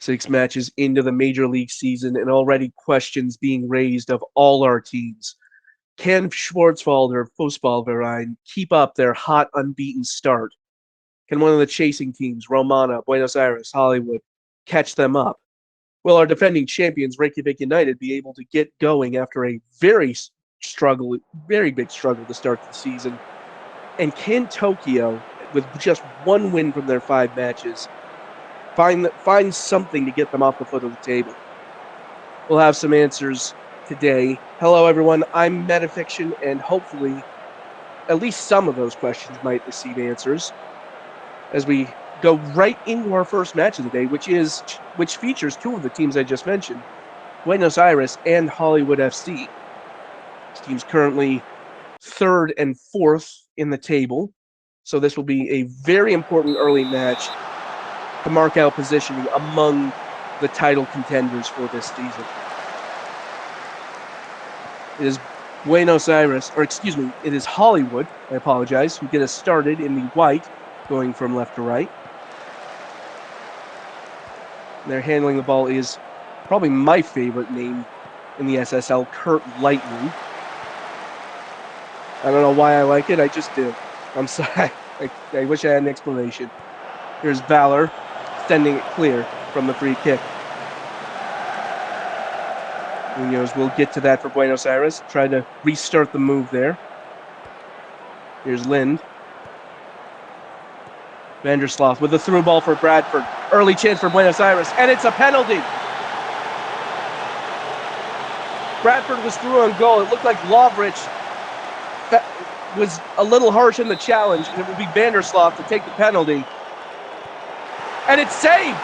6 matches into the Major League season and already questions being raised of all our teams. Can Schwarzwalder Fußballverein keep up their hot, unbeaten start? Can one of the chasing teams, Romana, Buenos Aires, Hollywood, catch them up? Will our defending champions, Reykjavik United, be able to get going after a very big struggle to start the season? And can Tokyo, with just one win from their 5 matches, find something to get them off the foot of the table? We'll have some answers today. Hello, everyone. I'm Metafiction, and hopefully at least some of those questions might receive answers as we go right into our first match of the day, which features 2 of the teams I just mentioned, Buenos Aires and Hollywood FC. This team's currently 3rd and 4th in the table, so this will be a very important early match to mark out positioning among the title contenders for this season. It is it is Hollywood, I apologize, who get us started in the white, going from left to right. Their handling the ball is probably my favorite name in the SSL, Kurt Lightning. I don't know why I like it, I just do. I'm sorry, I wish I had an explanation. Here's Valor, sending it clear from the free kick. Munoz will get to that for Buenos Aires, try to restart the move there. Here's Lind. Vandersloot with the through ball for Bradford. Early chance for Buenos Aires, and it's a penalty. Bradford was through on goal. It looked like Lovrich was a little harsh in the challenge, and it will be Vandersloot to take the penalty. And it's saved!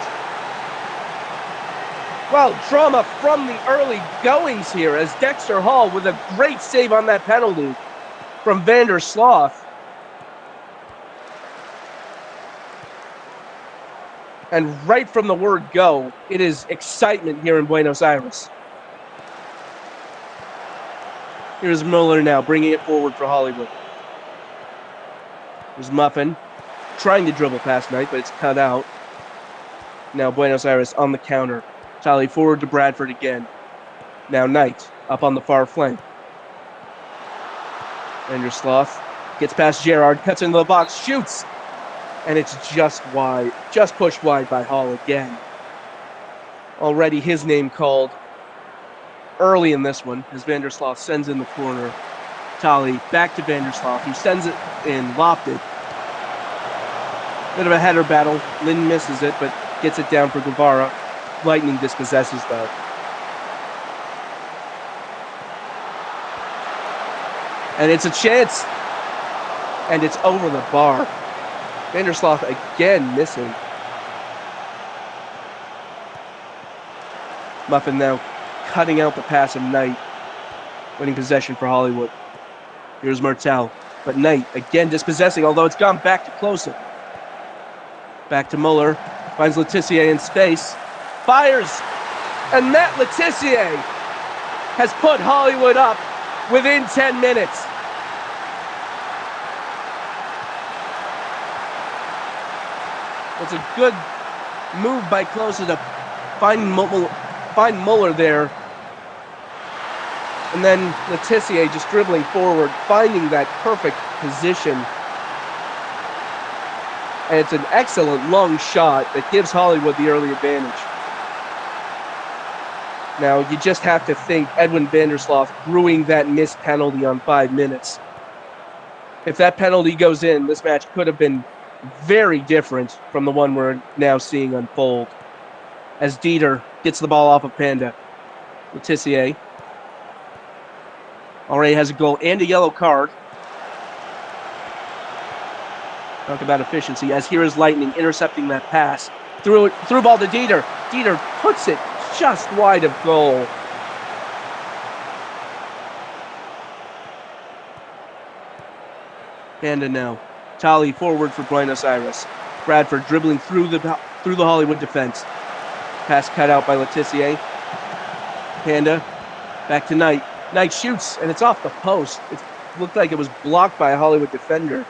Well, drama from the early goings here as Dexter Hall with a great save on that penalty from Vandersloot. And right from the word go, it is excitement here in Buenos Aires. Here's Muller now, bringing it forward for Hollywood. There's Muffin, trying to dribble past Knight, but it's cut out. Now Buenos Aires on the counter. Tally forward to Bradford again. Now Knight, up on the far flank. Vandersloot gets past Gerard, cuts into the box, shoots! And it's just wide, just pushed wide by Hall again. Already his name called early in this one as Vandersloot sends in the corner. Tally back to Vandersloot, who sends it in, lofted. Bit of a header battle. Lynn misses it, but gets it down for Guevara. Lightning dispossesses though. And it's a chance. And it's over the bar. Vandersloot again missing. Muffin now cutting out the pass of Knight. Winning possession for Hollywood. Here's Martel. But Knight again dispossessing, although it's gone back to Klose. Back to Muller. Finds Letizier in space. Fires. And Matt Letizier has put Hollywood up within 10 minutes. It's a good move by Klose to find Muller there. And then Letizier just dribbling forward, finding that perfect position. And it's an excellent long shot that gives Hollywood the early advantage. Now, you just have to think Edwin Vandersloot brewing that missed penalty on 5 minutes. If that penalty goes in, this match could have been very different from the one we're now seeing unfold. As Dieter gets the ball off of Panda. Letizier already has a goal and a yellow card. Talk about efficiency, as here is Lightning intercepting that pass. Through ball to Dieter. Dieter puts it just wide of goal. Panda now. Tally forward for Buenos Aires. Bradford dribbling through the Hollywood defense. Pass cut out by Letizier. Panda back to Knight. Knight shoots, and it's off the post. It looked like it was blocked by a Hollywood defender.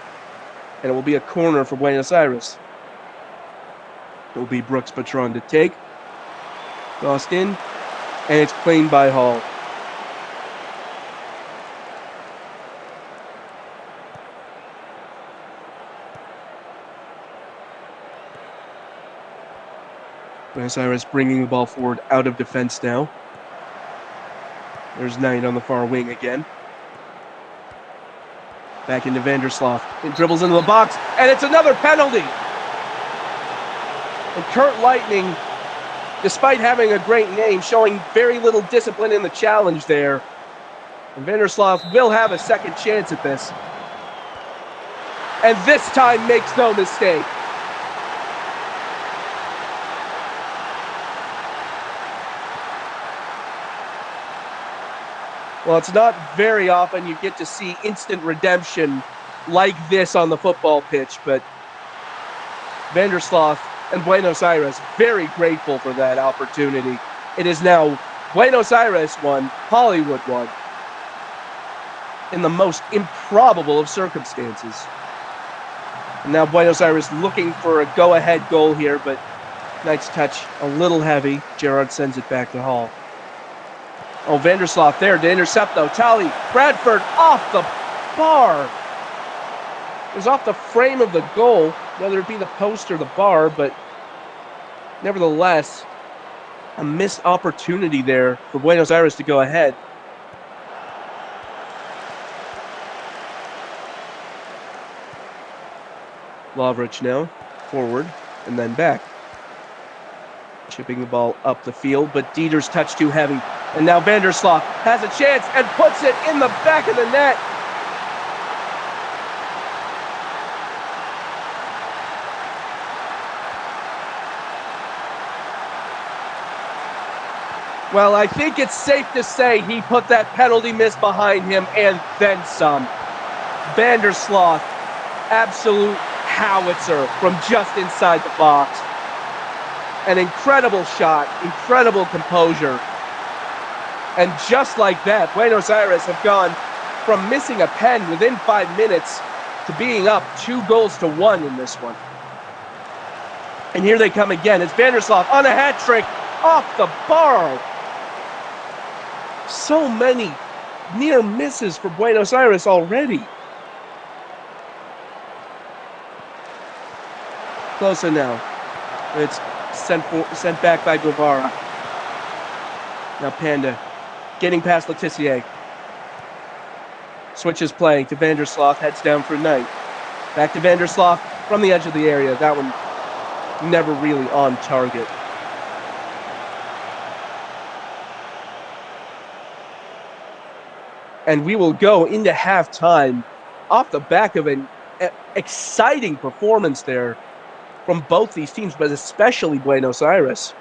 And it will be a corner for Buenos Aires. It will be Brooks Patron to take. Tossed in, and it's claimed by Hall. Buenos Aires bringing the ball forward out of defense now. There's Knight on the far wing again. Back into Vandersloot. It dribbles into the box, and it's another penalty. And Kurt Lightning, despite having a great name, showing very little discipline in the challenge there. And Vandersloot will have a second chance at this. And this time makes no mistake. Well, it's not very often you get to see instant redemption like this on the football pitch, but Vandersloot and Buenos Aires very grateful for that opportunity. It is now Buenos Aires 1, Hollywood 1, in the most improbable of circumstances. And now Buenos Aires looking for a go-ahead goal here, but Knight's touch a little heavy. Gerrard sends it back to Hall. Oh, Vandersloot there to intercept, though. Tally, Bradford off the bar. It was off the frame of the goal, whether it be the post or the bar, but nevertheless, a missed opportunity there for Buenos Aires to go ahead. Lovrich now, forward, and then back. Chipping the ball up the field, but Dieter's touch too heavy. And now Vandersloot has a chance and puts it in the back of the net. Well, I think it's safe to say he put that penalty miss behind him and then some. Vandersloot, absolute howitzer from just inside the box. An incredible shot, incredible composure. And just like that, Buenos Aires have gone from missing a pen within 5 minutes to being up 2-1 in this one. And here they come again. It's Vandersloot on a hat trick off the bar. So many near misses for Buenos Aires already. Closer now. It's sent back by Guevara. Now Panda getting past Letizier. Switches play to Vandersloot, heads down for Knight. Back to Vandersloot from the edge of the area. That one never really on target. And we will go into halftime off the back of an exciting performance there from both these teams, but especially Buenos Aires.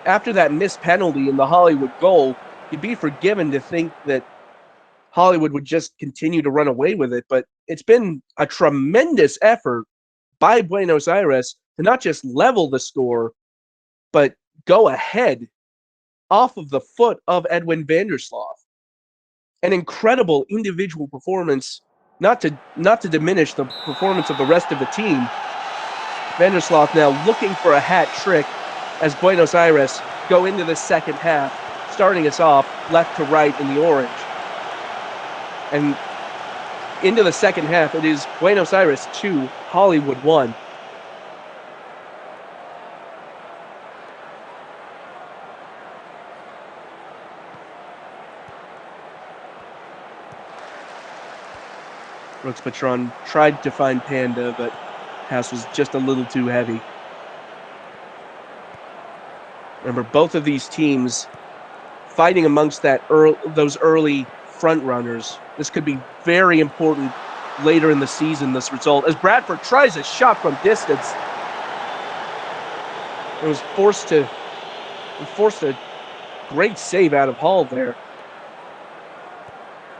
After that missed penalty in the Hollywood goal, you'd be forgiven to think that Hollywood would just continue to run away with it, but it's been a tremendous effort by Buenos Aires to not just level the score, but go ahead off of the foot of Edwin Vandersloot. An incredible individual performance, not to diminish the performance of the rest of the team. Vandersloot now looking for a hat trick as Buenos Aires go into the second half, starting us off left to right in the orange. And into the second half, it is Buenos Aires 2, Hollywood 1. Brooks Patron tried to find Panda, but pass was just a little too heavy. Remember, both of these teams fighting amongst those early front runners. This could be very important later in the season, this result, as Bradford tries a shot from distance. It was forced a great save out of Hall there.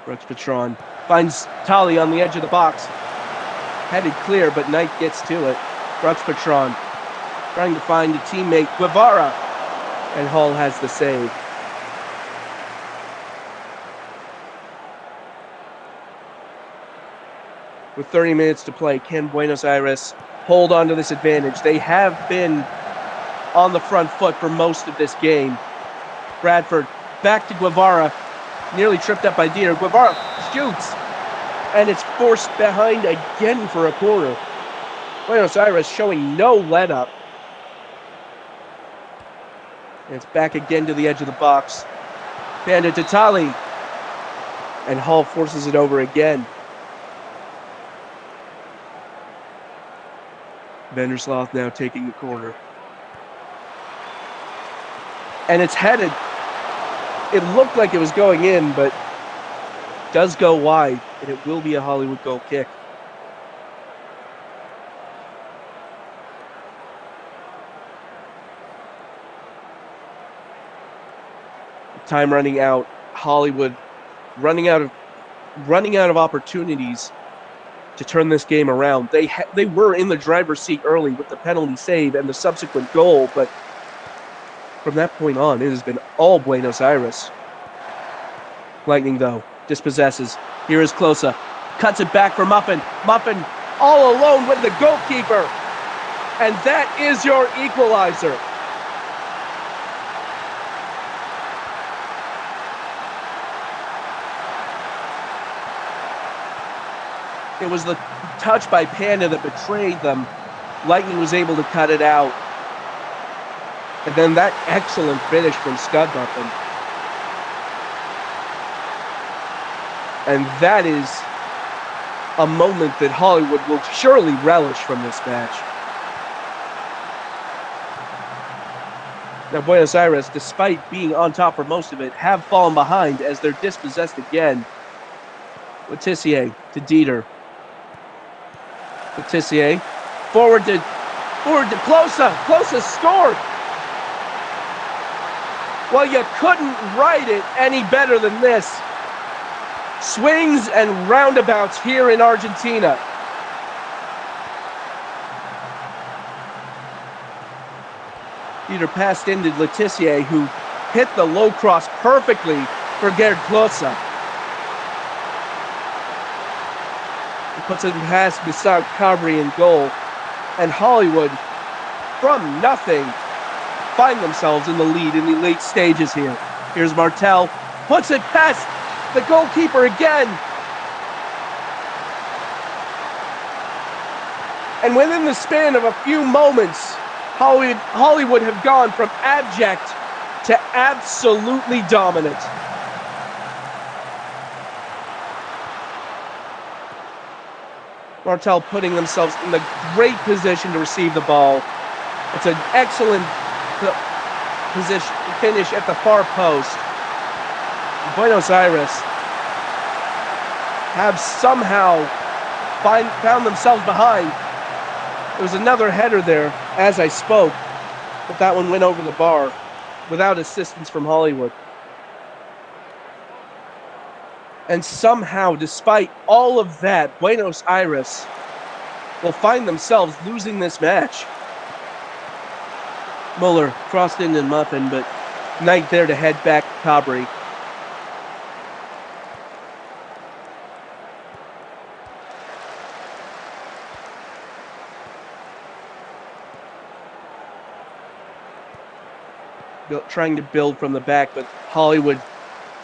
Brooks Patron finds Tali on the edge of the box. Headed clear, but Knight gets to it. Brooks Patron trying to find a teammate, Guevara, and Hall has the save. With 30 minutes to play, can Buenos Aires hold on to this advantage? They have been on the front foot for most of this game. Bradford back to Guevara, nearly tripped up by Dieter. Guevara shoots, and it's forced behind again for a corner. Buenos Aires showing no let-up. And it's back again to the edge of the box. Panda to Tali. And Hall forces it over again. Vandersloot now taking the corner. And it's headed. It looked like it was going in, but does go wide, and it will be a Hollywood goal kick. Time running out. Hollywood running out of opportunities to turn this game around. They were in the driver's seat early with the penalty save and the subsequent goal, but from that point on, it has been all Buenos Aires. Lightning, though, dispossesses. Here is Closa. Cuts it back for Muffin. Muffin all alone with the goalkeeper. And that is your equalizer. It was the touch by Panda that betrayed them. Lightning was able to cut it out. And then that excellent finish from Scud Muffin. And that is a moment that Hollywood will surely relish from this match. Now, Buenos Aires, despite being on top for most of it, have fallen behind as they're dispossessed again. Letitia to Dieter. Letitia forward to Closa. Closa scored. Well, you couldn't write it any better than this. Swings and roundabouts here in Argentina. Dieter passed into Letitia, who hit the low cross perfectly for Gerd Closa. He puts it past Bissau Cabri in goal. And Hollywood, from nothing, find themselves in the lead in the late stages here. Here's Martel, puts it past the goalkeeper again. And within the span of a few moments, Hollywood have gone from abject to absolutely dominant. Martel putting themselves in the great position to receive the ball. It's an excellent position finish at the far post. Buenos Aires have somehow found themselves behind. There was another header there as I spoke, but that one went over the bar without assistance from Hollywood. And somehow, despite all of that, Buenos Aires will find themselves losing this match. Muller crossed into Muffin, but Knight there to head back to Cabri. Trying to build from the back, but Hollywood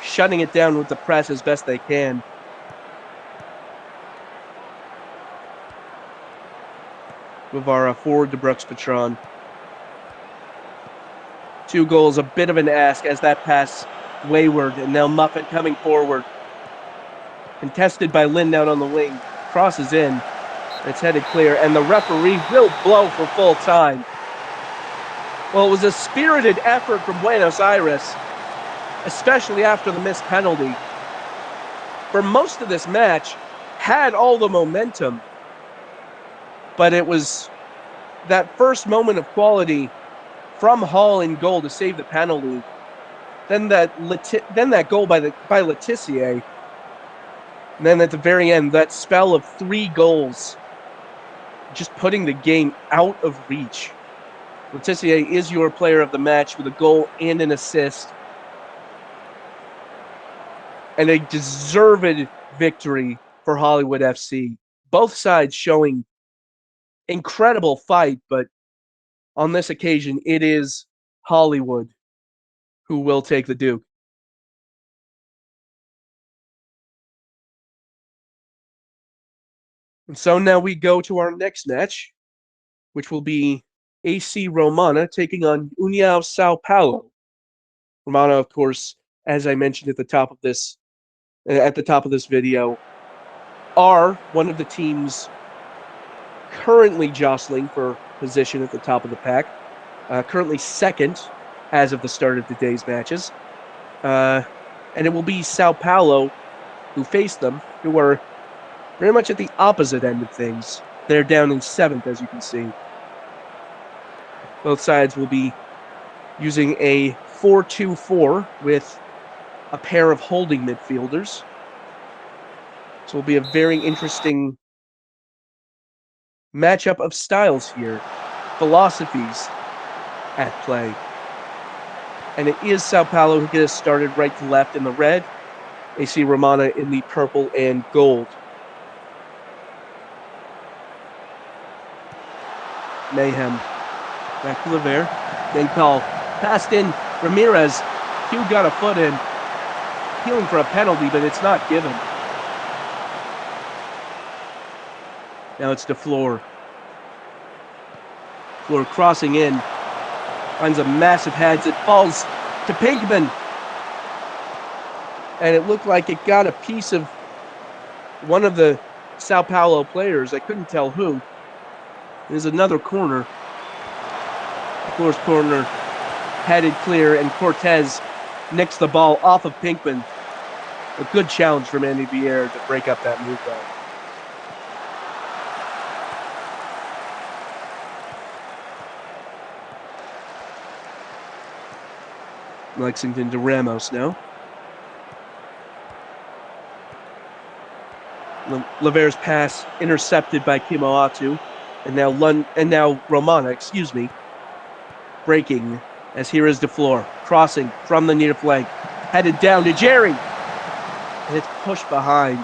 shutting it down with the press as best they can. Guevara forward to Brooks Patron. 2 goals, a bit of an ask as that pass wayward, and now Muffin coming forward. Contested by Lynn out on the wing. Crosses in. It's headed clear, and the referee will blow for full time. Well, it was a spirited effort from Buenos Aires, especially after the missed penalty. For most of this match, had all the momentum, but it was that first moment of quality from Hall in goal to save the penalty. Then that goal by Letitia. And then at the very end, that spell of 3 goals, just putting the game out of reach. Letitia is your player of the match with a goal and an assist. And a deserved victory for Hollywood FC. Both sides showing incredible fight, but On this occasion, it is Hollywood who will take the Duke. And so now we go to our next match, which will be AC Romana taking on União Sao Paulo. Romana, of course, as I mentioned at the top of this video, are one of the teams currently jostling for position at the top of the pack. Currently second as of the start of today's matches. And it will be Sao Paulo who face them, who are very much at the opposite end of things. They're down in 7th, as you can see. Both sides will be using a 4-2-4 with a pair of holding midfielders. So it'll be a very interesting matchup of styles here, philosophies at play. And it is Sao Paulo who gets started right to left in the red, AC Romana in the purple and gold. Mayhem. Back to Lever. Then call. Passed in. Ramirez. Hugh got a foot in. Appealing for a penalty, but it's not given. Now it's DeFleur. Fleur crossing in. Finds a massive heads. It falls to Pinkman. And it looked like it got a piece of one of the Sao Paulo players. I couldn't tell who. There's another corner. Flor's corner headed clear, and Cortez nicks the ball off of Pinkman. A good challenge from Andy Vieira to break up that move, though. Lexington to Ramos now. Lever's pass intercepted by Kimoatu, and now Romana, breaking as here is DeFleur, crossing from the near flank, headed down to Jerry, and it's pushed behind.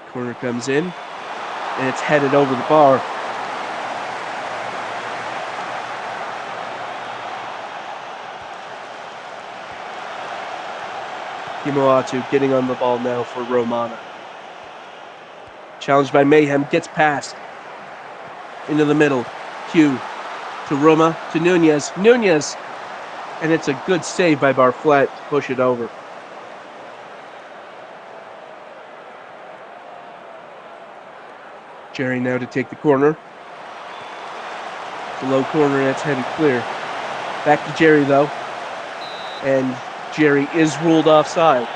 Corner comes in, and it's headed over the bar. Kimoatu getting on the ball now for Romana. Challenged by Mayhem, gets past. Into the middle. Q to Roma, to Nunez. Nunez! And it's a good save by Barflett to push it over. Jerry now to take the corner. The low corner, and it's headed clear. Back to Jerry, though. And Jerry is ruled offside.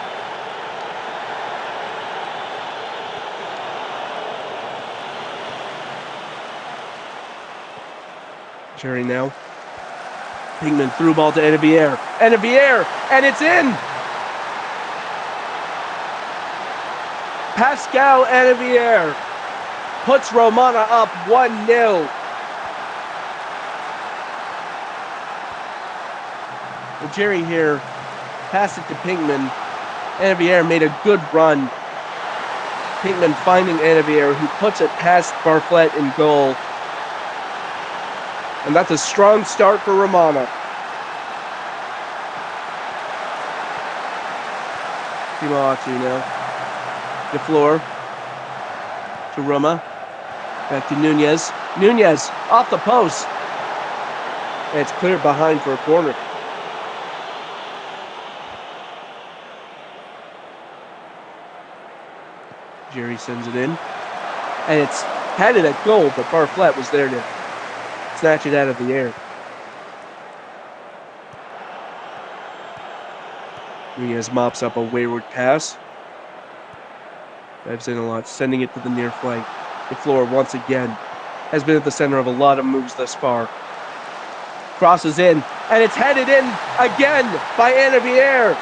Jerry now. Pinkman through ball to Enevier. Enevier! And it's in! Pascal Enevier puts Romana up 1-0. Well, Jerry here passed it to Pinkman. Enevier made a good run. Pinkman finding Enevier, who puts it past Barflett in goal. And that's a strong start for Romana. Kimoatu now. DeFleur to Roma. Back to Nunez. Nunez off the post. And it's cleared behind for a corner. Jerry sends it in. And it's headed at goal, but Barflett was there to snatch it out of the air. Nunez mops up a wayward pass. Dives in a lot, sending it to the near flank. DeFleur once again has been at the center of a lot of moves thus far. Crosses in, and it's headed in again by Enevier.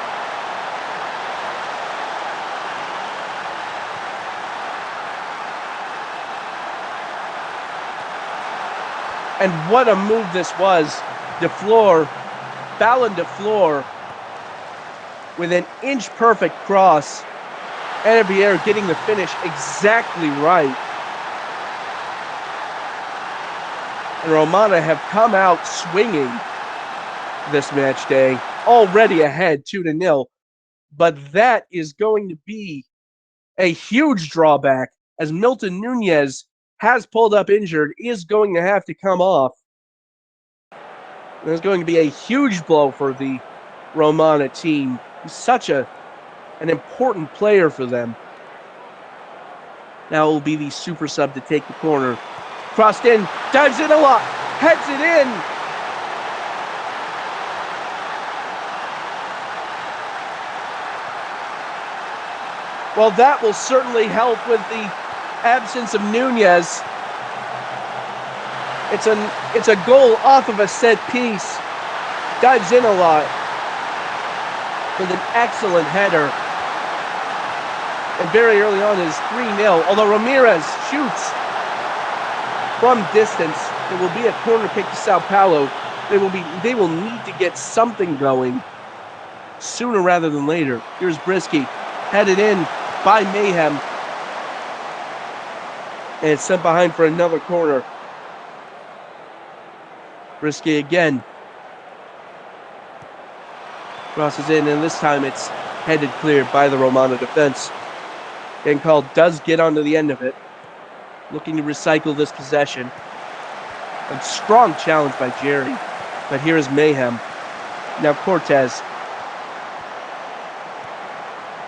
And what a move this was. DeFleur, Fallon DeFleur, with an inch-perfect cross Enevier getting the finish exactly right. And Romana have come out swinging this match day, already ahead 2-0. But that is going to be a huge drawback as Milton Nunez has pulled up injured, is going to have to come off. There's going to be a huge blow for the Romana team. He's such an important player for them. Now it will be the super sub to take the corner. Crossed in, dives in a lot, heads it in. Well, that will certainly help with the absence of Nunez. It's a goal off of a set piece. Dives in a lot with an excellent header. And very early on is 3-0. Although Ramirez shoots from distance, it will be a corner kick to Sao Paulo. They will need to get something going sooner rather than later. Here's Brisky, headed in by Mayhem. And it's sent behind for another corner. Brisky again. Crosses in, and this time it's headed clear by the Romana defense. Getting called, does get onto the end of it. Looking to recycle this possession. A strong challenge by Jerry. But here is Mayhem. Now Cortez.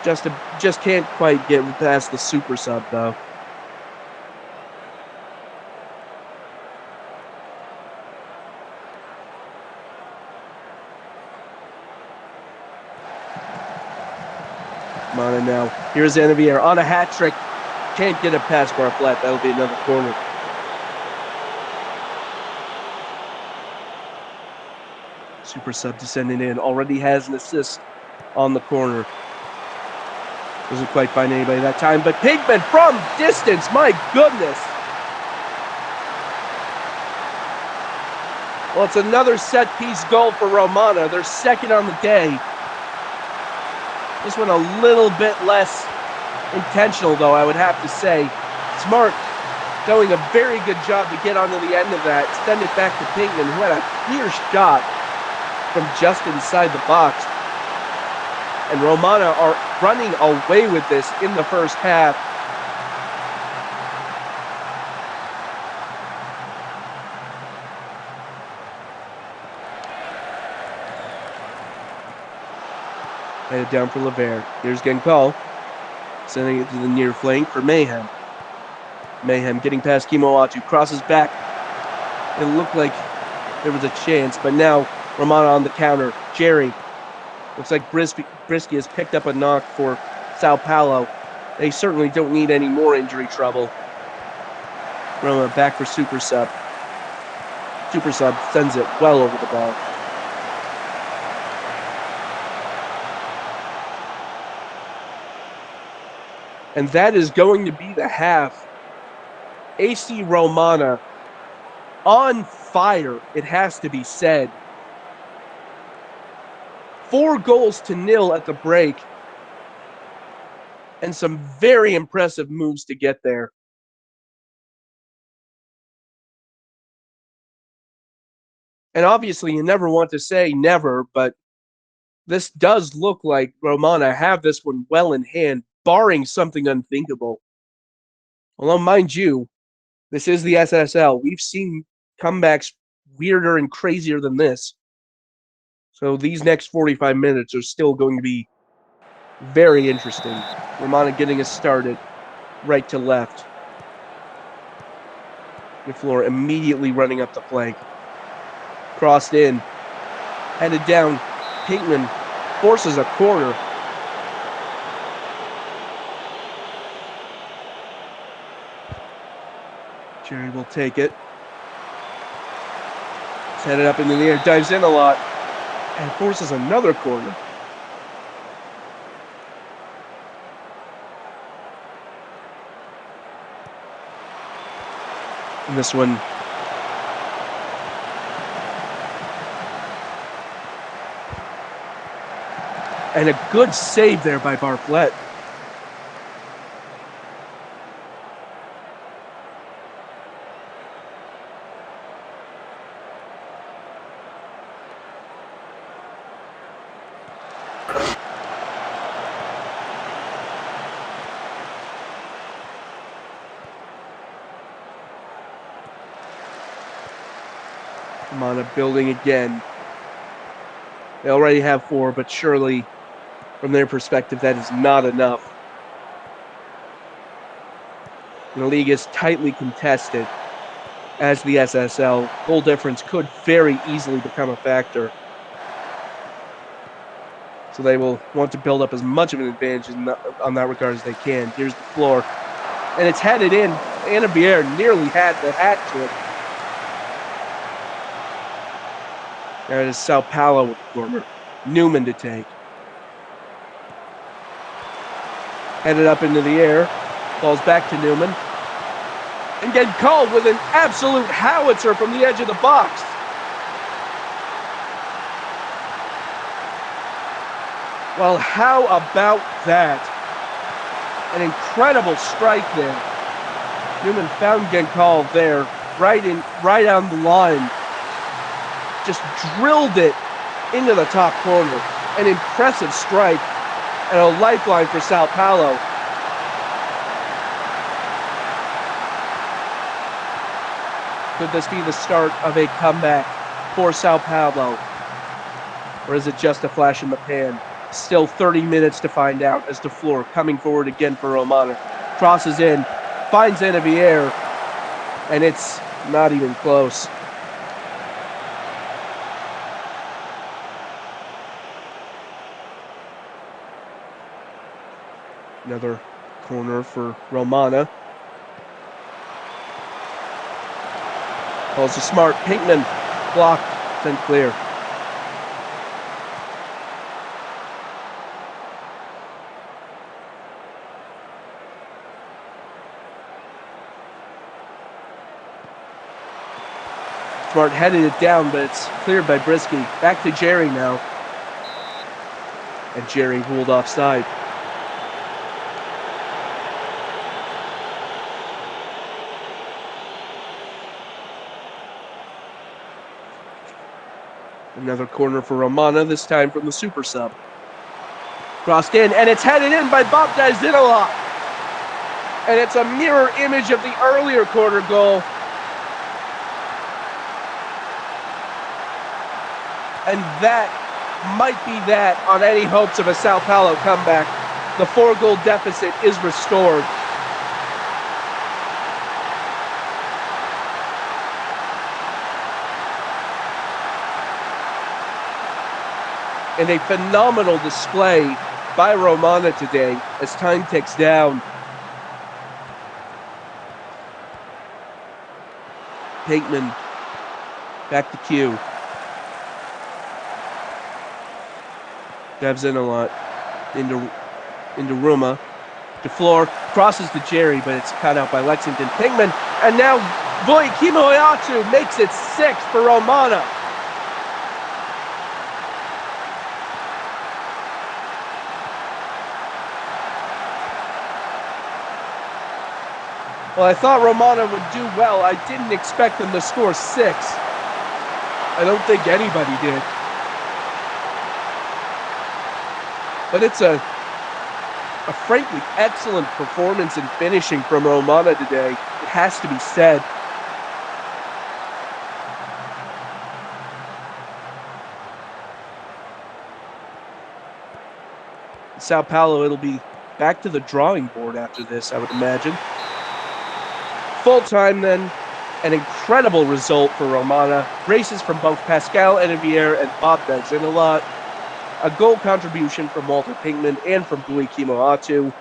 Just can't quite get past the super sub, though. Mana now. Here's Enevier on a hat trick. Can't get it past Barflett. That'll be another corner. Super sub descending in. Already has an assist on the corner. Doesn't quite find anybody that time, but Pigman from distance. My goodness. Well, it's another set-piece goal for Romana. They're second on the day. This one a little bit less intentional, though, I would have to say. Smart doing a very good job to get onto the end of that. Send it back to Pigman, who had a clear shot from just inside the box. And Romana are running away with this in the first half. Headed down for Lever. Here's Genkal. Sending it to the near flank for Mayhem. Mayhem getting past Kimoatu. Crosses back. It looked like there was a chance, but now Romana on the counter. Jerry. Looks like Brisky has picked up a knock for Sao Paulo. They certainly don't need any more injury trouble. Roma back for super sub. Super sub sends it well over the bar. And that is going to be the half. AC Romana on fire, it has to be said. 4-0 at the break. And some very impressive moves to get there. And obviously, you never want to say never, but this does look like Romana have this one well in hand, barring something unthinkable. Although, mind you, this is the SSL. We've seen comebacks weirder and crazier than this. So these next 45 minutes are still going to be very interesting. Romana getting us started right to left. DeFleur immediately running up the flank. Crossed in. Headed down. Pinkman forces a corner. Jerry will take it. It's headed up into the air. Dives in a lot. And forces another corner. And this one and a good save there by Barflett. Romana building again. They already have 4, but surely, from their perspective, that is not enough. And the league is tightly contested, as the SSL. Goal difference could very easily become a factor. So they will want to build up as much of an advantage on that regard as they can. Here's the floor. And it's headed in. Anna Bier nearly had the hat trick. There it is Sao Paulo with the corner. Newman to take. Headed up into the air. Falls back to Newman. And get called with an absolute howitzer from the edge of the box. Well, how about that? An incredible strike there. Newman found Genkal there, right on the line. Just drilled it into the top corner. An impressive strike and a lifeline for Sao Paulo. Could this be the start of a comeback for Sao Paulo? Or is it just a flash in the pan? Still 30 minutes to find out as DeFleur coming forward again for Romana. Crosses in, finds Enevier, and it's not even close. Another corner for Romana. Calls a smart. Pinkman blocked, sent clear. Smart headed it down, but it's cleared by Brisky. Back to Jerry now. And Jerry ruled offside. Another corner for Romana, this time from the super sub. Crossed in, and it's headed in by Bobdai Zinala. And it's a mirror image of the earlier corner goal. And that might be that on any hopes of a Sao Paulo comeback. The 4-goal deficit is restored. And a phenomenal display by Romana today as time ticks down. Pinkman back to Q. Devs in a lot into Ruma. DeFleur crosses to Jerry, but it's cut out by Lexington. Pinkman, and now Voi Kimoyatu makes it 6 for Romana. Well, I thought Romana would do well. I didn't expect them to score 6. I don't think anybody did. But it's a frankly excellent performance and finishing from Romana today. It has to be said. Sao Paulo, it'll be back to the drawing board after this, I would imagine. Full time then, an incredible result for Romana. Braces from both Pascal Enevier and Bob Zinala. A goal contribution from Walter Pinkman and from Bui Kimoatu.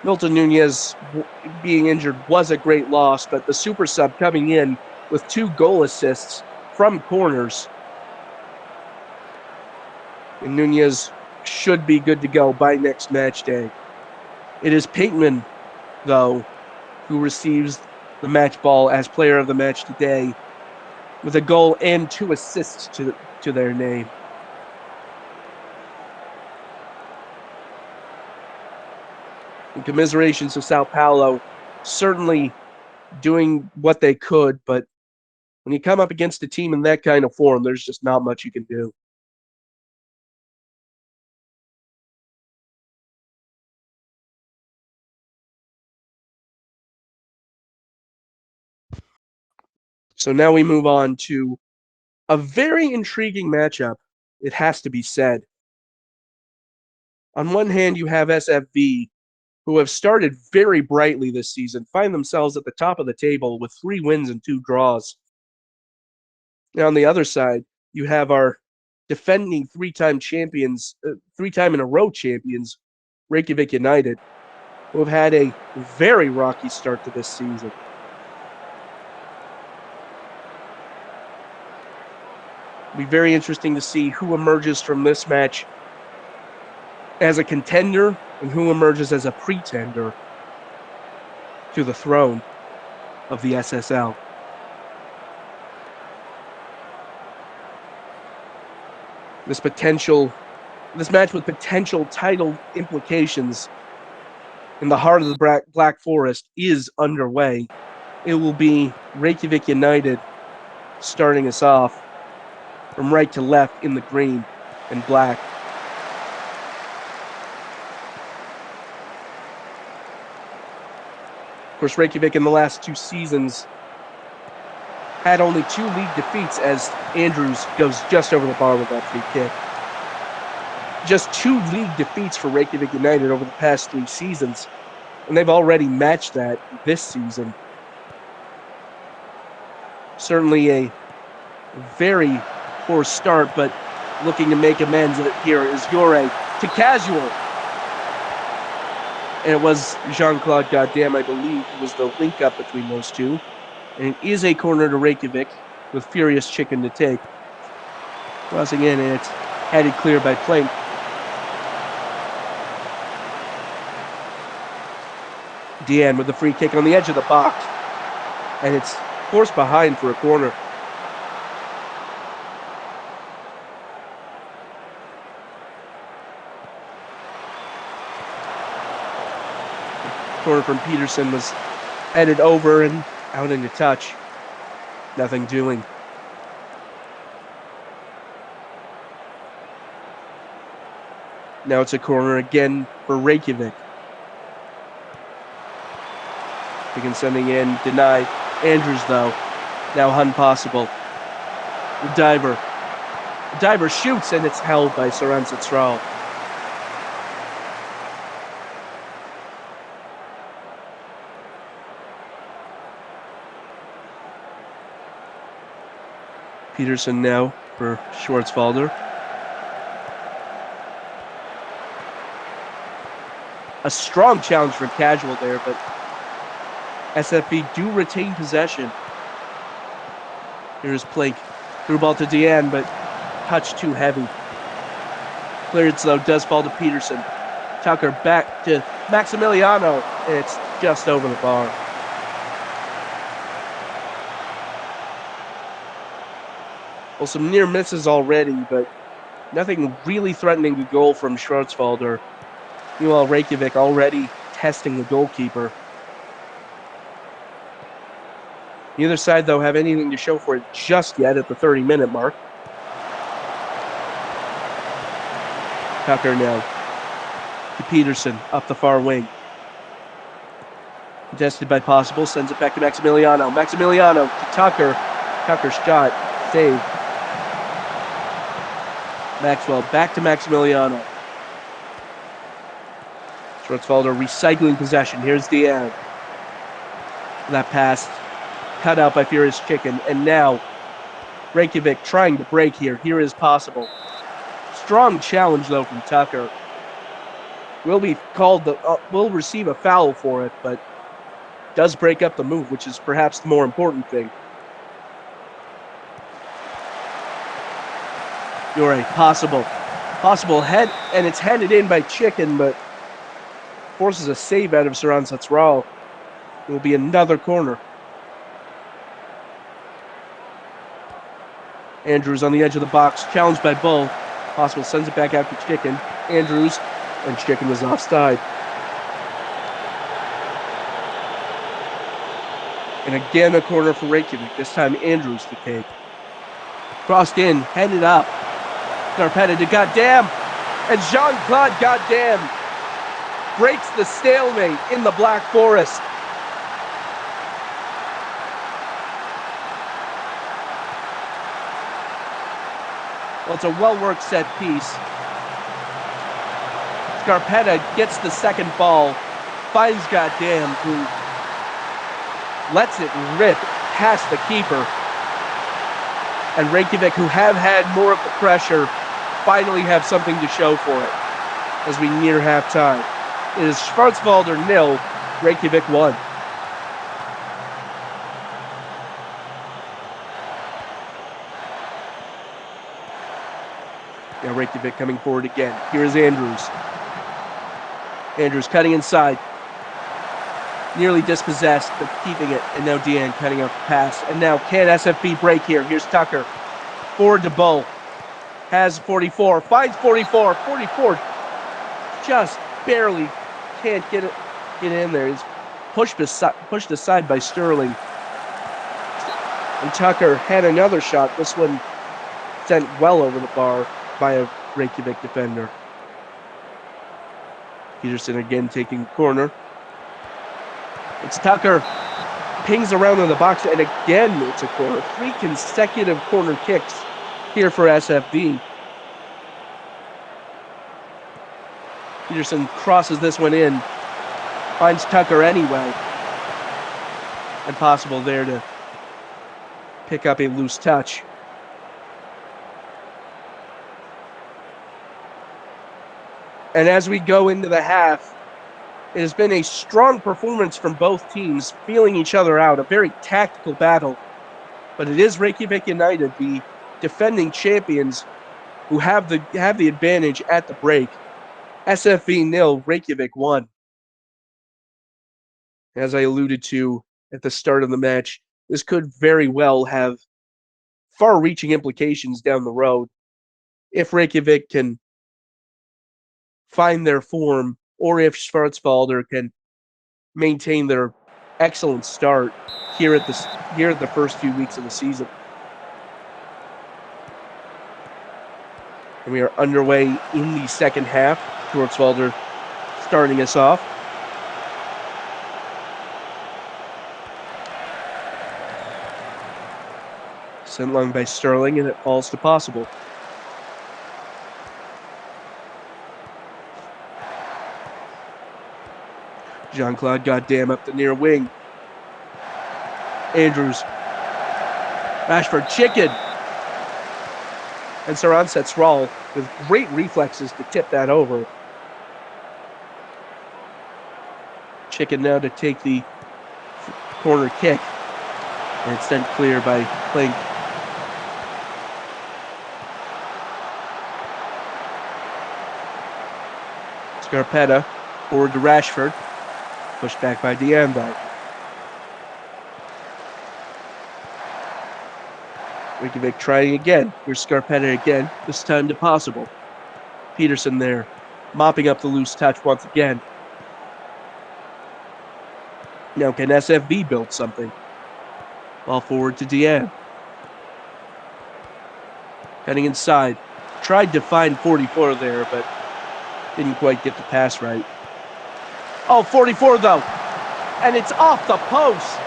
Milton Nunez being injured was a great loss, but the super sub coming in with 2 goal assists from corners. And Nunez should be good to go by next match day. It is Pinkman, though, who receives the match ball as player of the match today with a goal and 2 assists to their name. And commiserations to Sao Paulo, certainly doing what they could, but when you come up against a team in that kind of form, there's just not much you can do. So now we move on to a very intriguing matchup, it has to be said. On one hand, you have SFV, who have started very brightly this season, find themselves at the top of the table with 3 wins and 2 draws. Now, on the other side, you have our defending 3-time champions, 3-time in a row champions, Reykjavik United, who have had a very rocky start to this season. It'll be very interesting to see who emerges from this match as a contender and who emerges as a pretender to the throne of the SSL. This match with potential title implications in the heart of the Black Forest is underway. It will be Reykjavik United starting us off from right to left in the green and black. Of course, Reykjavik in the last 2 seasons had only 2 league defeats as Andrews goes just over the bar with that free kick. Just 2 league defeats for Reykjavik United over the past 3 seasons, and they've already matched that this season. Certainly a very poor start, but looking to make amends here is Yore to Casual. And it was Jean-Claude Goddam, I believe, who was the link-up between those two. And it is a corner to Reykjavik with Furious Chicken to take. Crossing in, and it's headed clear by Plank. Deanne with the free kick on the edge of the box. And it's forced behind for a corner. Corner from Peterson was headed over and out into touch. Nothing doing. Now it's a corner again for Reykjavik. Begin sending in, denied. Andrews, though. Now Hun possible. The diver. The diver shoots, and it's held by Saran Sitral. Peterson now for Schwarzwalder. A strong challenge from Casual there, but SFB do retain possession. Here's Plank. Through ball to Deanne, but touch too heavy. Clearance, though, does fall to Peterson. Tucker back to Maximiliano, and it's just over the bar. Well, some near misses already, but nothing really threatening the goal from Schwarzwalder. Meanwhile, Reykjavik already testing the goalkeeper. Neither side, though, have anything to show for it just yet at the 30-minute mark. Tucker now to Peterson up the far wing. Contested by Possible, sends it back to Maximiliano. Maximiliano to Tucker. Tucker's shot, saved. Maxwell back to Maximiliano. Schwarzwalder recycling possession. Here's Deanne. That pass cut out by Furious Chicken, and now Reykjavik trying to break here. Here is Possible. Strong challenge, though, from Tucker. Will receive a foul for it, but does break up the move, which is perhaps the more important thing. You're right, Possible head, and it's headed in by Chicken, but forces a save out of Saran Sitral. It will be another corner. Andrews on the edge of the box, challenged by Bull. Possible sends it back out to Chicken. Andrews, and Chicken was offside. And again a corner for Reykjavik, this time Andrews to take. Crossed in, headed up. Scarpetta to Goddam, and Jean-Claude Goddam breaks the stalemate in the Black Forest. Well, it's a well-worked set piece. Scarpetta gets the second ball, finds Goddamn, who lets it rip past the keeper. And Reykjavik, who have had more of the pressure, finally have something to show for it as we near halftime. It is Schwarzwälder 0, Reykjavik 1. Now Reykjavik coming forward again. Here is Andrews. Andrews cutting inside. Nearly dispossessed, but keeping it. And now Deanne cutting out the pass. And now can SFB break here? Here's Tucker. Forward to Bull. Has 44. Finds 44. 44 just barely can't get in there. He's pushed aside by Sterling. And Tucker had another shot. This one sent well over the bar by a Reykjavik defender. Peterson again taking the corner. It's Tucker. Pings around in the box, and again it's a corner. 3 consecutive corner kicks here for SFB. Peterson crosses this one in. Finds Tucker anyway. Impossible there to pick up a loose touch. And as we go into the half, it has been a strong performance from both teams, feeling each other out, a very tactical battle. But it is Reykjavik United, the defending champions, who have the advantage at the break. SFB 0, Reykjavik 1. As I alluded to at the start of the match, this could very well have far-reaching implications down the road if Reykjavik can find their form, or if Schwarzwälder can maintain their excellent start here at the first few weeks of the season. And we are underway in the second half. Schwarzwälder starting us off. Sent long by Sterling, and it falls to Possible. Jean-Claude Goddamn up the near wing. Andrews. Rashford chicken. And Saran sets Rawl with great reflexes to tip that over. Chicken now to take the corner kick. And it's sent clear by Klink. Scarpetta forward to Rashford. Pushed back by Deanne, though. Reykjavik trying again. Here's Scarpetta again, this time to Possible. Peterson there, mopping up the loose touch once again. Now can SFB build something? Ball forward to Deanne. Cutting inside. Tried to find 44 there, but didn't quite get the pass right. Oh, 44 though. And it's off the post.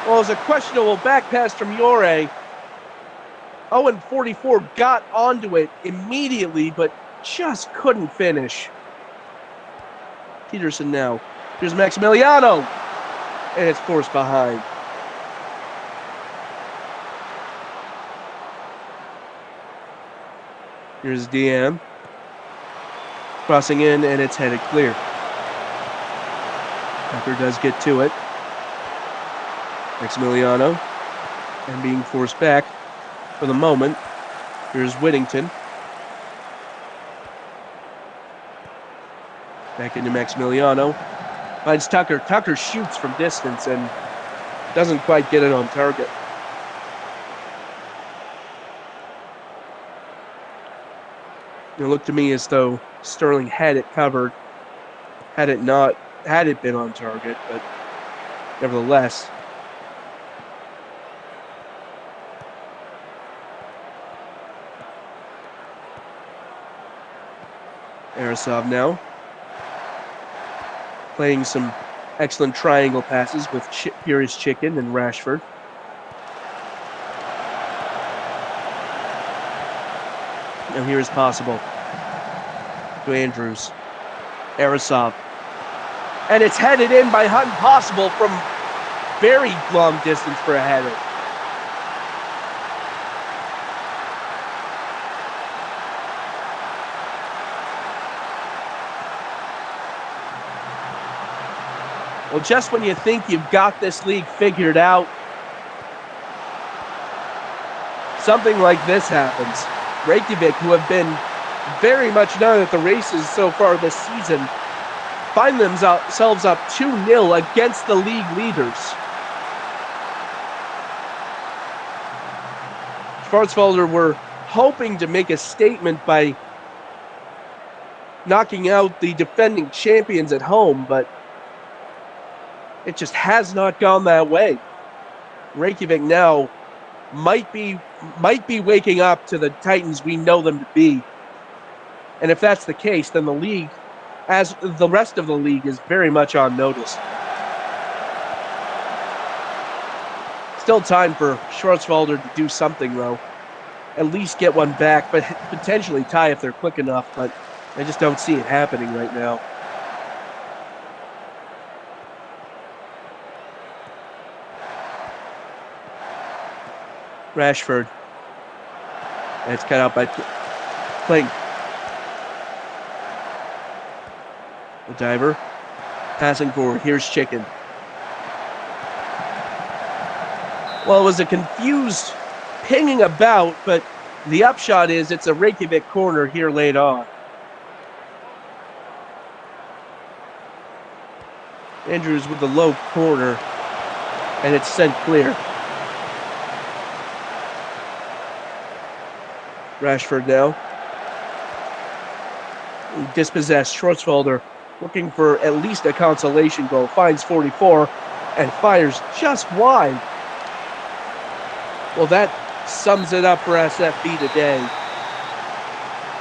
Well, it was a questionable back pass from Yore. Oh, and 44 got onto it immediately, but just couldn't finish. Peterson now. Here's Maximiliano. And it's forced behind. Here's DM. Crossing in, and it's headed clear. Tucker does get to it. Maximiliano. And being forced back for the moment. Here's Whittington. Back into Maximiliano. Finds Tucker. Tucker shoots from distance and doesn't quite get it on target. It looked to me as though Sterling had it covered. Had it been on target, but nevertheless. Arasov now. Playing some excellent triangle passes with Furious Chicken and Rashford. Now here is possible. To Andrews. Arasov. And it's headed in by Hunt Possible from very long distance for a header. Well, just when you think you've got this league figured out, something like this happens. Reykjavik, who have been very much known at the races so far this season, find themselves up 2-0 against the league leaders. Schwarzwälder were hoping to make a statement by knocking out the defending champions at home, but it just has not gone that way. Reykjavik now might be waking up to the Titans we know them to be. And if that's the case, then the league, as the rest of the league, is very much on notice. Still time for Schwarzwälder to do something, though. At least get one back, but potentially tie if they're quick enough, but I just don't see it happening right now. Rashford. And it's cut out by Kling. The diver. Passing forward. Here's Chicken. Well, it was a confused pinging about, but the upshot is it's a Reykjavik corner here late on. Andrews with the low corner, and it's sent clear. Rashford now. Dispossessed. Schwarzwälder looking for at least a consolation goal. Finds 44 and fires just wide. Well, that sums it up for SFB today.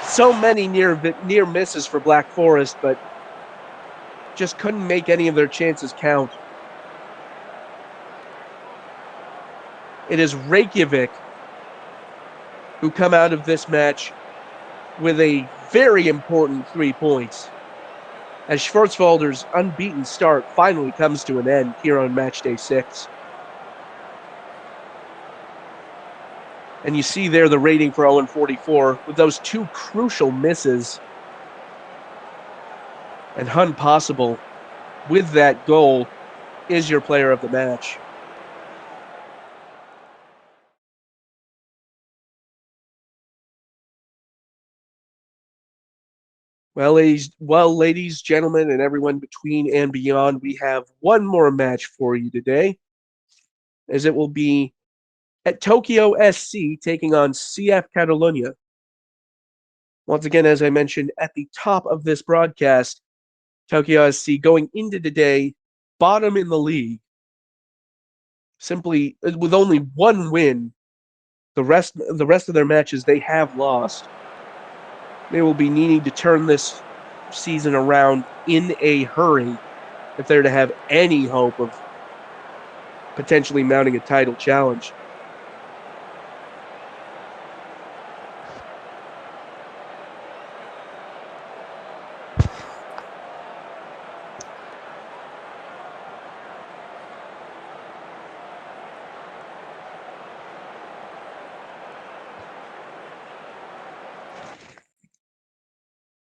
So many near misses for Black Forest, but just couldn't make any of their chances count. It is Reykjavik who come out of this match with a very important 3 points, as Schwarzwälder's unbeaten start finally comes to an end here on Matchday 6. And you see there the rating for 0-44 with those 2 crucial misses. And Hunt Possible, with that goal, is your player of the match. Well, ladies, gentlemen, and everyone between and beyond, we have one more match for you today, as it will be at Tokyo SC taking on CF Catalunya. Once again, as I mentioned at the top of this broadcast, Tokyo SC going into today bottom in the league, simply with only one win. The rest of their matches they have lost. They will be needing to turn this season around in a hurry if they're to have any hope of potentially mounting a title challenge.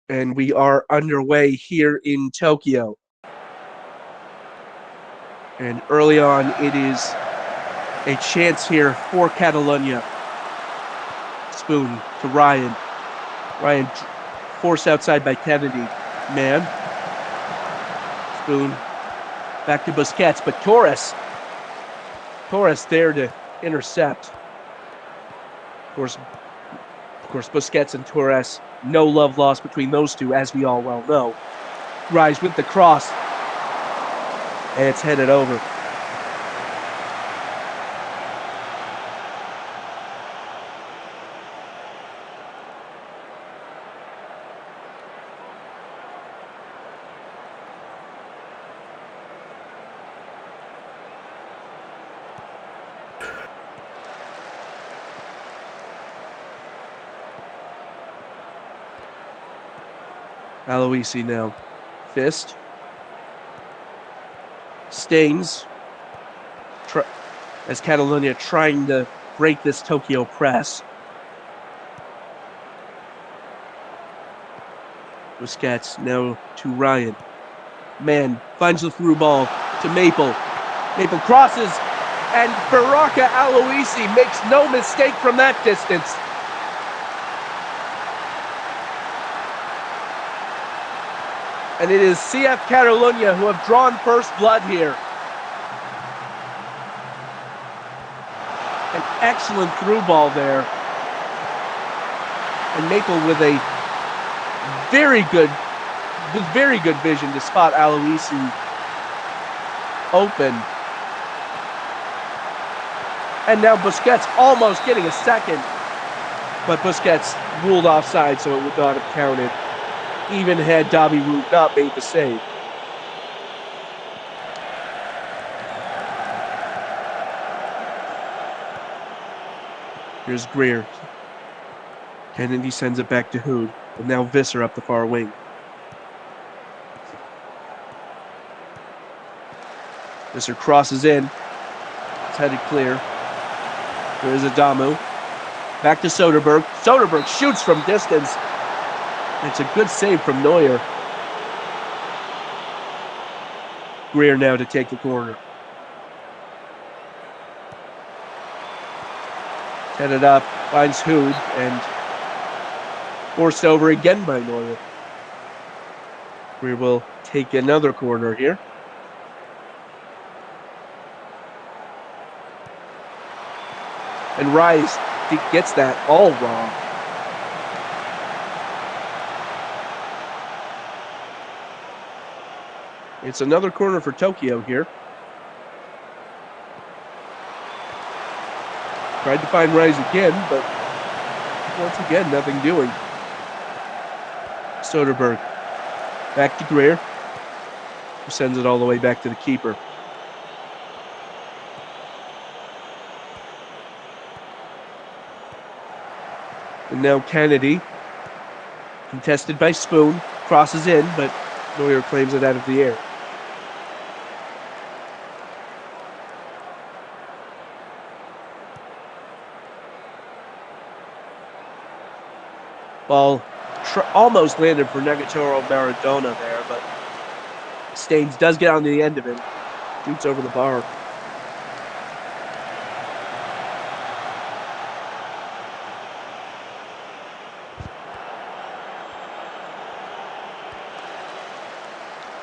And we are underway here in Tokyo. And early on, it is a chance here for Catalunya. Spoon to Ryan. Ryan forced outside by Kennedy. Man. Spoon back to Busquets, but Torres there to intercept. Of course, Busquets and Torres, no love lost between those two, as we all well know. Rise with the cross, and it's headed over. Aloisi now. Fist. Stains. As Catalonia trying to break this Tokyo press. Busquets now to Ryan. Man finds the through ball to Maple. Maple crosses, and Baraka Aloisi makes no mistake from that distance. And it is CF Catalonia who have drawn first blood here. An excellent through ball there. And Maple with very good vision to spot Aloisi open. And now Busquets almost getting a second. But Busquets ruled offside, so it would not have counted, even had Davi Root not made the save. Here's Greer. Kennedy sends it back to Hood. And now Visser up the far wing. Visser crosses in. It's headed clear. There's Adamu. Back to Soderberg. Soderberg shoots from distance. It's a good save from Neuer. Greer now to take the corner. Headed up, finds Hood, and forced over again by Neuer. Greer will take another corner here. And Rise gets that all wrong. It's another corner for Tokyo here. Tried to find Rise again, but once again, nothing doing. Soderberg. Back to Greer, who sends it all the way back to the keeper. And now Kennedy, contested by Spoon, crosses in, but Neuer claims it out of the air. Ball almost landed for Negatoro Maradona there, but Staines does get on the end of it. Shoots over the bar.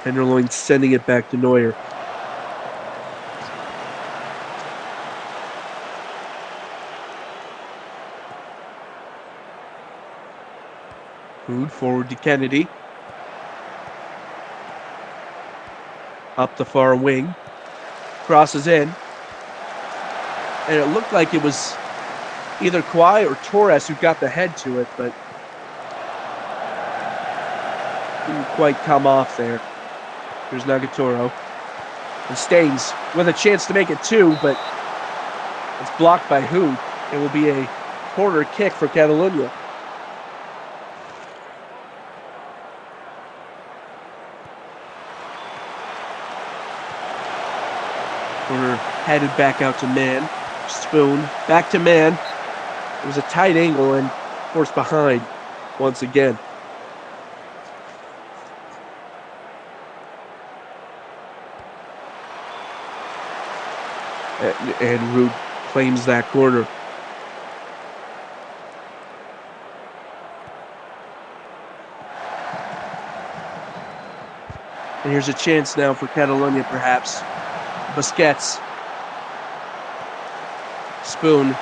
Tenderloin sending it back to Neuer. Hood forward to Kennedy. Up the far wing. Crosses in. And it looked like it was either Kawhi or Torres who got the head to it, but didn't quite come off there. Here's Nagatoro. And Staines with a chance to make it two, but it's blocked by Hood. It will be a corner kick for Catalonia. Corner headed back out to Man. Spoon back to Man. It was a tight angle and forced behind once again. And Rude claims that corner. And here's a chance now for Catalonia, perhaps. Busquets. Spoon.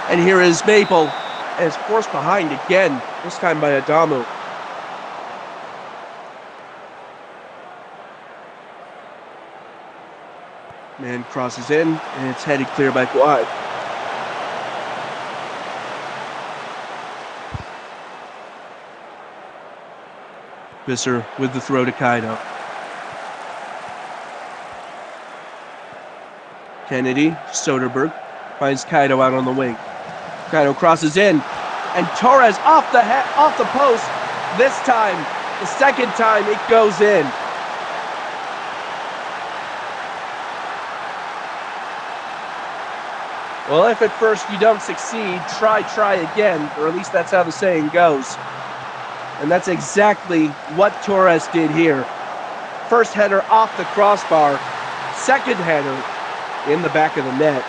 And here is Maple. And it's forced behind again, this time by Adamu. Man crosses in, and it's headed clear by Kawhi. Visser with the throw to Kaido. Kennedy, Soderberg, finds Kaido out on the wing. Kaido crosses in, and Torres off the post This time, the second time, it goes in. Well, if at first you don't succeed, try again, or at least that's how the saying goes. And that's exactly what Torres did here. First header off the crossbar, second header in the back of the net,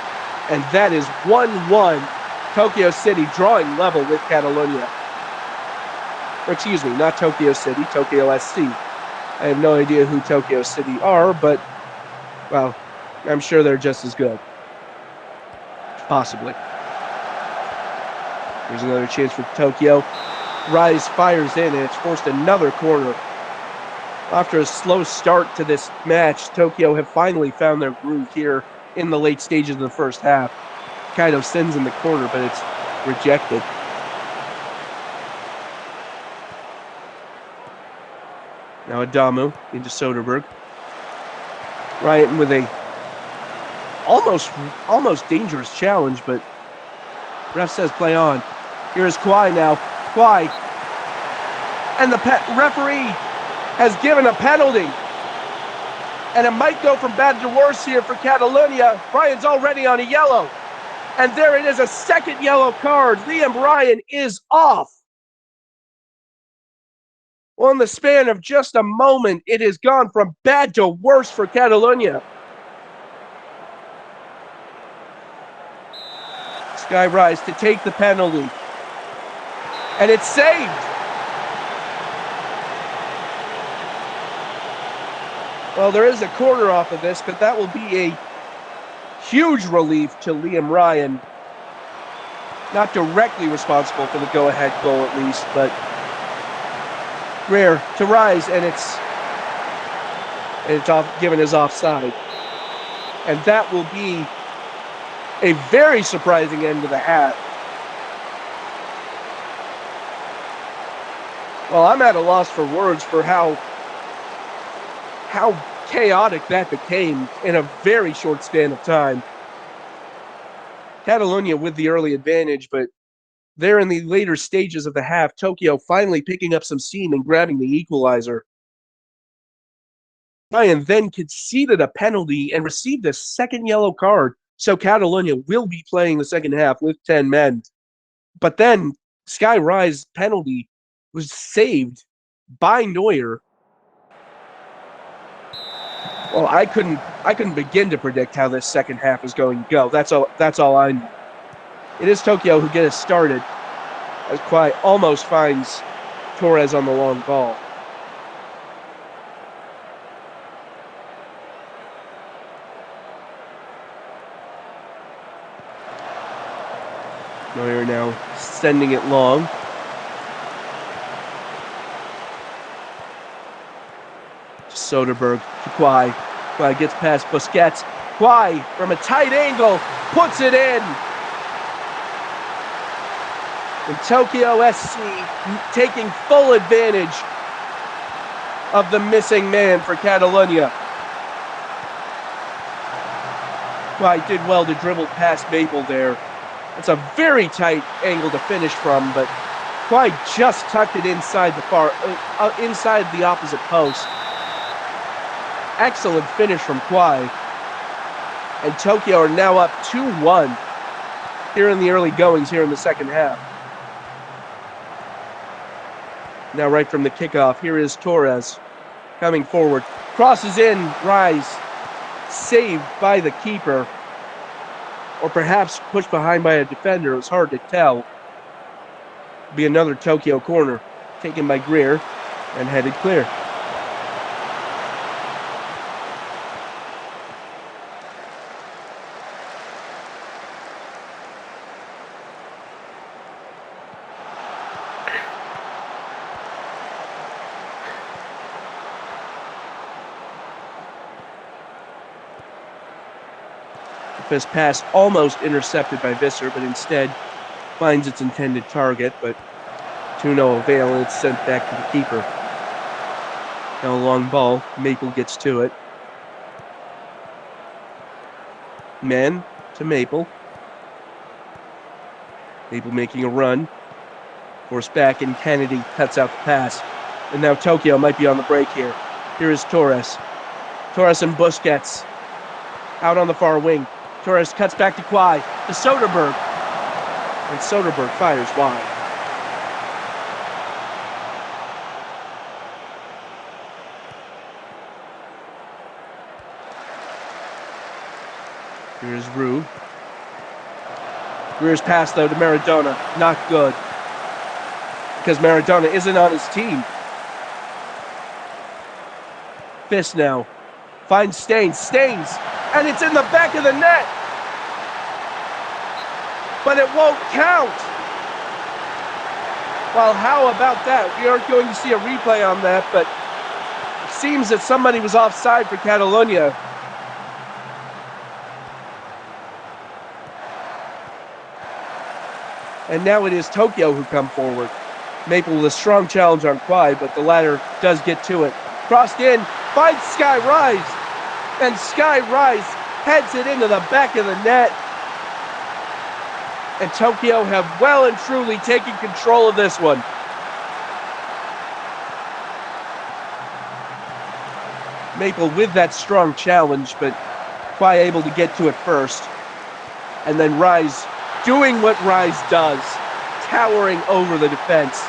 and that is 1-1. Tokyo City drawing level with Catalonia. Or excuse me, not Tokyo City, Tokyo SC. I have no idea who Tokyo City are, but, well, I'm sure they're just as good. Possibly. Here's another chance for Tokyo. Rise fires in, and it's forced another corner. After a slow start to this match, Tokyo have finally found their groove here in the late stages of the first half. Kind of sends in the corner, but it's rejected. Now Adamu into Soderberg. Ryan with a almost dangerous challenge, but ref says play on. Here's Kwai now. Kwai. And the referee has given a penalty. And it might go from bad to worse here for Catalonia. Ryan's already on a yellow. And there it is, a second yellow card. Liam Ryan is off. Well, in the span of just a moment, it has gone from bad to worse for Catalonia. Sky Rise to take the penalty. And it's saved. Well, there is a corner off of this, but that will be a huge relief to Liam Ryan. Not directly responsible for the go-ahead goal, at least, but Greer to Rise, and it's off, given as offside. And that will be a very surprising end to the half. Well, I'm at a loss for words for how chaotic that became in a very short span of time. Catalonia with the early advantage, but there in the later stages of the half, Tokyo finally picking up some steam and grabbing the equalizer. Ryan then conceded a penalty and received a second yellow card, so Catalonia will be playing the second half with 10 men. But then Sky Rise penalty was saved by Neuer. Well, I couldn't begin to predict how this second half is going to go. That's all I know. It is Tokyo who get us started, as Kwai almost finds Torres on the long ball. Neuer now sending it long. Soderberg to Kwai. Kwai gets past Busquets. Kwai, from a tight angle, puts it in. And Tokyo SC taking full advantage of the missing man for Catalonia. Kwai did well to dribble past Maple there. It's a very tight angle to finish from, but Kwai just tucked it inside inside the opposite post. Excellent finish from Kwai. And Tokyo are now up 2-1 here in the early goings here in the second half. Now right from the kickoff, here is Torres coming forward. Crosses in, Rise. Saved by the keeper. Or perhaps pushed behind by a defender. It's hard to tell. Be another Tokyo corner. Taken by Greer and headed clear. This pass almost intercepted by Visser, but instead finds its intended target, but to no avail, and it's sent back to the keeper. Now a long ball. Maple gets to it. Men to Maple. Maple making a run. Forced back, and Kennedy cuts out the pass. And now Tokyo might be on the break here. Here is Torres. Torres and Busquets out on the far wing. Torres cuts back to Kwai, to Soderberg. And Soderberg fires wide. Here's Rue. Greer's pass, though, to Maradona. Not good. Because Maradona isn't on his team. Fist now. Finds Staines. Staines! And it's in the back of the net! But it won't count! Well, how about that? We aren't going to see a replay on that, but it seems that somebody was offside for Catalonia. And now it is Tokyo who come forward. Maple with a strong challenge on Kwai, but the latter does get to it. Crossed in, finds Sky Rise, and Sky Rise heads it into the back of the net. And Tokyo have well and truly taken control of this one. Maple with that strong challenge, but Kwai able to get to it first. And then Rise doing what Rise does, towering over the defense.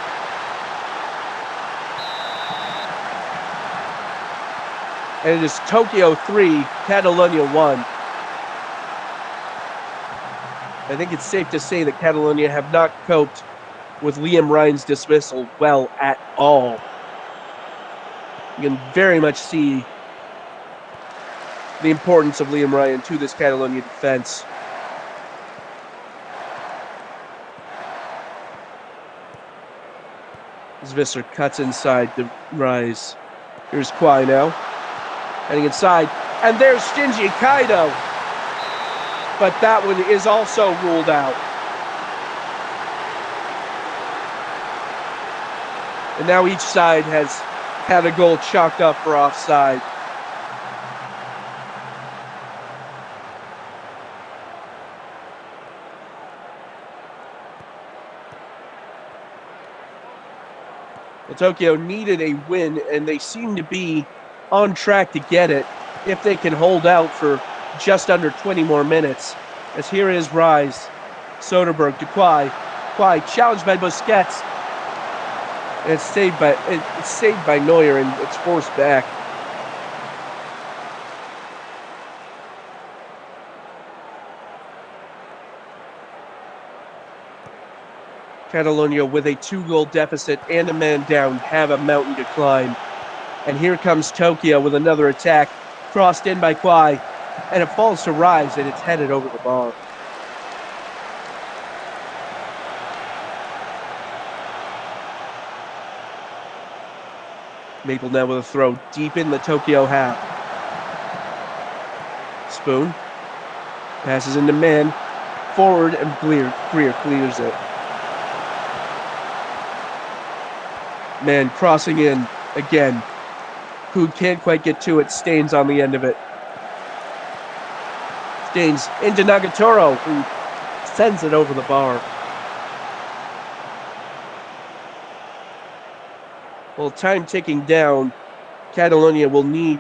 And it is Tokyo 3, Catalonia 1. I think it's safe to say that Catalonia have not coped with Liam Ryan's dismissal well at all. You can very much see the importance of Liam Ryan to this Catalonia defense. As Visser cuts inside to Rise. Here's Kwai now. Heading inside. And there's Shinji Kaido. But that one is also ruled out. And now each side has had a goal chalked up for offside. Well, Tokyo needed a win, and they seem to be on track to get it if they can hold out for just under 20 more minutes. As here is Rise. Soderberg to Kwai. Kwai challenged by Busquets. And it's saved by Neuer, and it's forced back. Catalonia with a 2-goal deficit and a man down have a mountain to climb. And here comes Tokyo with another attack. Crossed in by Kwai. And it falls to Rise, and it's headed over the bar. Maple now with a throw deep in the Tokyo half. Spoon. Passes into man. Forward, and Greer clears it. Man crossing in again. Who can't quite get to it. Staines on the end of it. Staines into Nagatoro, who sends it over the bar. Well, time ticking down, Catalonia will need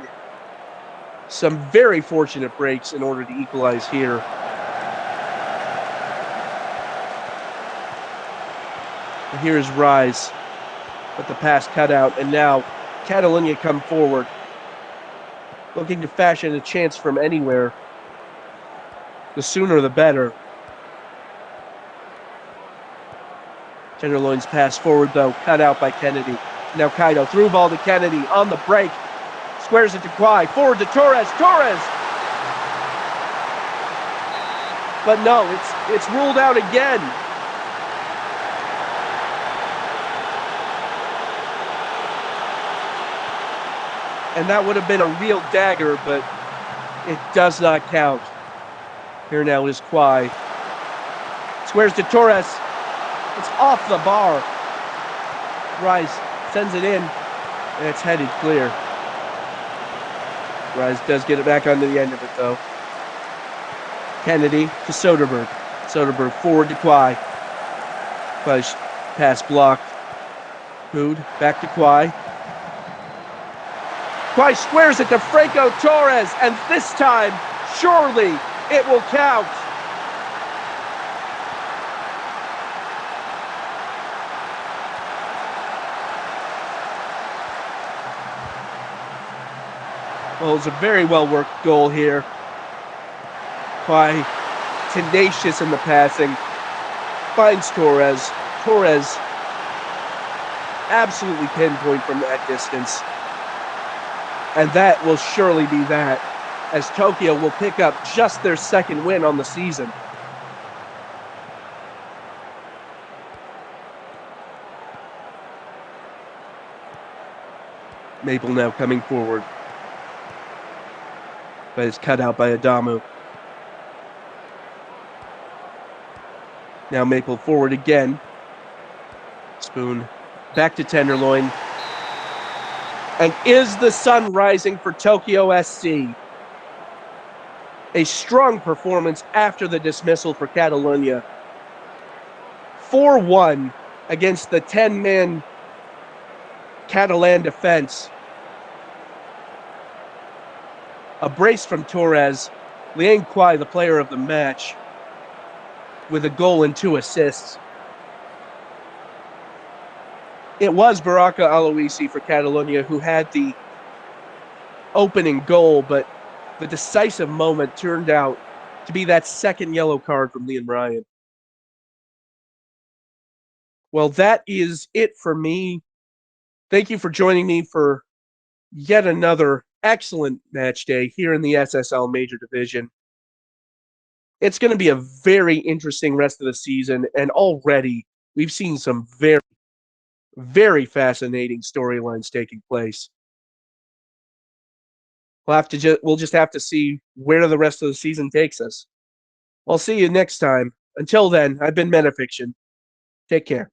some very fortunate breaks in order to equalize here. And here's Rise, but the pass cut out, and now Catalonia come forward, looking to fashion a chance from anywhere. The sooner the better. Tenderloin's pass forward, though, cut out by Kennedy. Now Kaido, through ball to Kennedy, on the break. Squares it to Kwai, forward to Torres. Torres! But no, it's ruled out again. And that would have been a real dagger, but it does not count. Here now is Kwai. Squares to Torres. It's off the bar. Rise sends it in, and it's headed clear. Rise does get it back onto the end of it, though. Kennedy to Soderberg. Soderberg forward to Kwai. Kwai Pass blocked. Food. Back to Kwai. Kwai squares it to Franco Torres, and this time, surely, it will count. Well, it's a very well-worked goal here. Kwai, tenacious in the passing, finds Torres. Torres, absolutely pinpoint from that distance. And that will surely be that, as Tokyo will pick up just their second win on the season. Maple now coming forward, but it's cut out by Adamu. Now Maple forward again. Spoon back to Tenderloin. And is the sun rising for Tokyo SC? A strong performance after the dismissal for Catalonia. 4-1 against the 10-man Catalan defense. A brace from Torres. Liang Kwai, the player of the match, with a goal and 2 assists. It was Baraka Aloisi for Catalonia who had the opening goal, but the decisive moment turned out to be that second yellow card from Liam Ryan. Well, that is it for me. Thank you for joining me for yet another excellent match day here in the SSL Major Division. It's going to be a very interesting rest of the season, and already we've seen some very, very fascinating storylines taking place. We'll just have to see where the rest of the season takes us. I'll see you next time. Until then, I've been Metafiction. Take care.